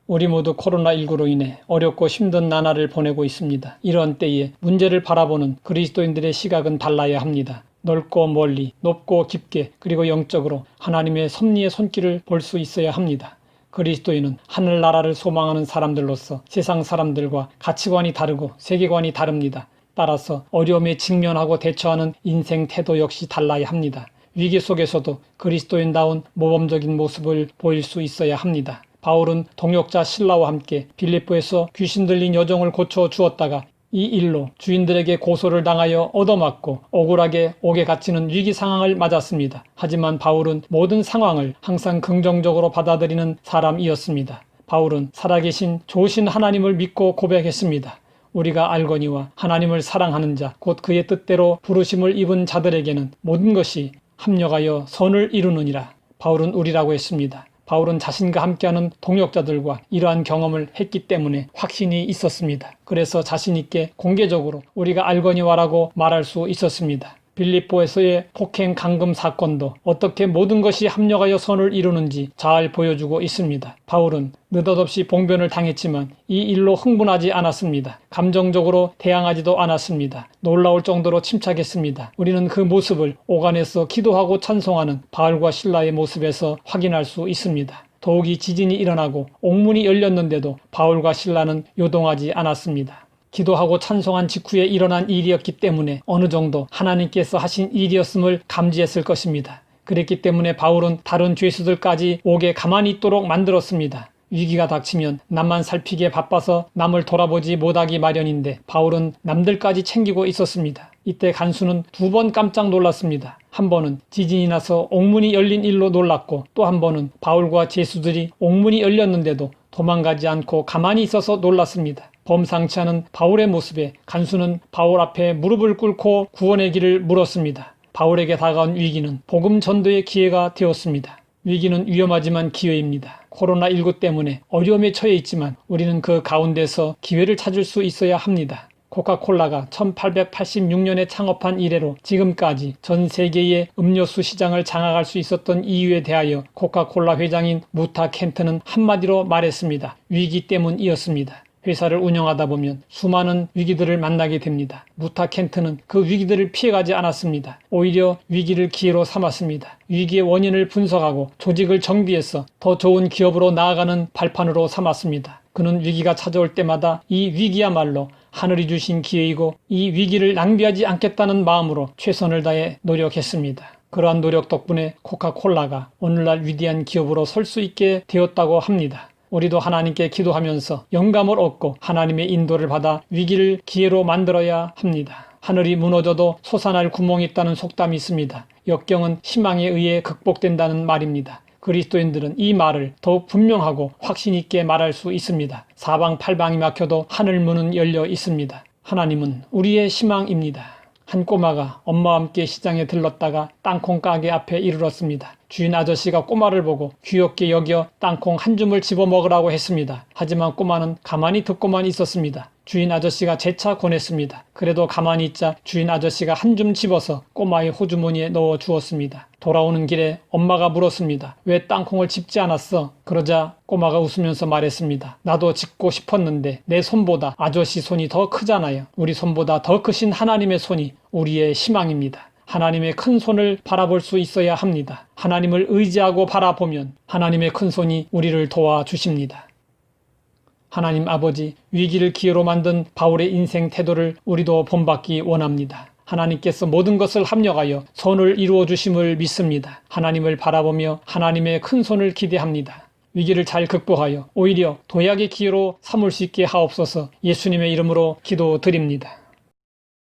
우리 모두 코로나19로 인해 어렵고 힘든 나날을 보내고 있습니다. 이런 때에 문제를 바라보는 그리스도인들의 시각은 달라야 합니다. 넓고 멀리, 높고 깊게, 그리고 영적으로 하나님의 섭리의 손길을 볼 수 있어야 합니다. 그리스도인은 하늘나라를 소망하는 사람들로서 세상 사람들과 가치관이 다르고 세계관이 다릅니다. 따라서 어려움에 직면하고 대처하는 인생 태도 역시 달라야 합니다. 위기 속에서도 그리스도인다운 모범적인 모습을 보일 수 있어야 합니다. 바울은 동역자 실라와 함께 빌립보에서 귀신 들린 여종을 고쳐 주었다가 이 일로 주인들에게 고소를 당하여 얻어맞고 억울하게 옥에 갇히는 위기 상황을 맞았습니다. 하지만 바울은 모든 상황을 항상 긍정적으로 받아들이는 사람이었습니다. 바울은 살아계신 좋으신 하나님을 믿고 고백했습니다. 우리가 알거니와 하나님을 사랑하는 자, 곧 그의 뜻대로 부르심을 입은 자들에게는 모든 것이 합력하여 선을 이루느니라. 바울은 우리라고 했습니다. 바울은 자신과 함께하는 동역자들과 이러한 경험을 했기 때문에 확신이 있었습니다. 그래서 자신 있게 공개적으로 우리가 알거니와라고 말할 수 있었습니다. 빌립보에서의 폭행 감금 사건도 어떻게 모든 것이 합력하여 선을 이루는지 잘 보여주고 있습니다. 바울은 느닷없이 봉변을 당했지만 이 일로 흥분하지 않았습니다. 감정적으로 대항하지도 않았습니다. 놀라울 정도로 침착했습니다. 우리는 그 모습을 옥안에서 기도하고 찬송하는 바울과 실라의 모습에서 확인할 수 있습니다. 더욱이 지진이 일어나고 옥문이 열렸는데도 바울과 실라는 요동하지 않았습니다. 기도하고 찬송한 직후에 일어난 일이었기 때문에 어느 정도 하나님께서 하신 일이었음을 감지했을 것입니다. 그랬기 때문에 바울은 다른 죄수들까지 옥에 가만히 있도록 만들었습니다. 위기가 닥치면 남만 살피기에 바빠서 남을 돌아보지 못하기 마련인데 바울은 남들까지 챙기고 있었습니다. 이때 간수는 2번 깜짝 놀랐습니다. 한 번은 지진이 나서 옥문이 열린 일로 놀랐고 또 한 번은 바울과 죄수들이 옥문이 열렸는데도 도망가지 않고 가만히 있어서 놀랐습니다. 범상치 않은 바울의 모습에 간수는 바울 앞에 무릎을 꿇고 구원의 길을 물었습니다. 바울에게 다가온 위기는 복음 전도의 기회가 되었습니다. 위기는 위험하지만 기회입니다. 코로나19 때문에 어려움에 처해 있지만 우리는 그 가운데서 기회를 찾을 수 있어야 합니다. 코카콜라가 1886년에 창업한 이래로 지금까지 전 세계의 음료수 시장을 장악할 수 있었던 이유에 대하여 코카콜라 회장인 무타 켄트는 한마디로 말했습니다. 위기 때문이었습니다. 회사를 운영하다 보면 수많은 위기들을 만나게 됩니다. 무타 켄트는 그 위기들을 피해가지 않았습니다. 오히려 위기를 기회로 삼았습니다. 위기의 원인을 분석하고 조직을 정비해서 더 좋은 기업으로 나아가는 발판으로 삼았습니다. 그는 위기가 찾아올 때마다 이 위기야말로 하늘이 주신 기회이고 이 위기를 낭비하지 않겠다는 마음으로 최선을 다해 노력했습니다. 그러한 노력 덕분에 코카콜라가 오늘날 위대한 기업으로 설 수 있게 되었다고 합니다. 우리도 하나님께 기도하면서 영감을 얻고 하나님의 인도를 받아 위기를 기회로 만들어야 합니다. 하늘이 무너져도 솟아날 구멍이 있다는 속담이 있습니다. 역경은 희망에 의해 극복된다는 말입니다. 그리스도인들은 이 말을 더욱 분명하고 확신 있게 말할 수 있습니다. 사방팔방이 막혀도 하늘문은 열려 있습니다. 하나님은 우리의 희망입니다. 한 꼬마가 엄마와 함께 시장에 들렀다가 땅콩 가게 앞에 이르렀습니다. 주인 아저씨가 꼬마를 보고 귀엽게 여겨 땅콩 한 줌을 집어 먹으라고 했습니다. 하지만 꼬마는 가만히 듣고만 있었습니다. 주인 아저씨가 재차 권했습니다. 그래도 가만히 있자 주인 아저씨가 한 줌 집어서 꼬마의 호주머니에 넣어 주었습니다. 돌아오는 길에 엄마가 물었습니다. 왜 땅콩을 집지 않았어? 그러자 꼬마가 웃으면서 말했습니다. 나도 집고 싶었는데 내 손보다 아저씨 손이 더 크잖아요. 우리 손보다 더 크신 하나님의 손이 우리의 희망입니다. 하나님의 큰 손을 바라볼 수 있어야 합니다. 하나님을 의지하고 바라보면 하나님의 큰 손이 우리를 도와주십니다. 하나님 아버지, 위기를 기회로 만든 바울의 인생 태도를 우리도 본받기 원합니다. 하나님께서 모든 것을 합력하여 선을 이루어 주심을 믿습니다. 하나님을 바라보며 하나님의 큰 손을 기대합니다. 위기를 잘 극복하여 오히려 도약의 기회로 삼을 수 있게 하옵소서. 예수님의 이름으로 기도드립니다.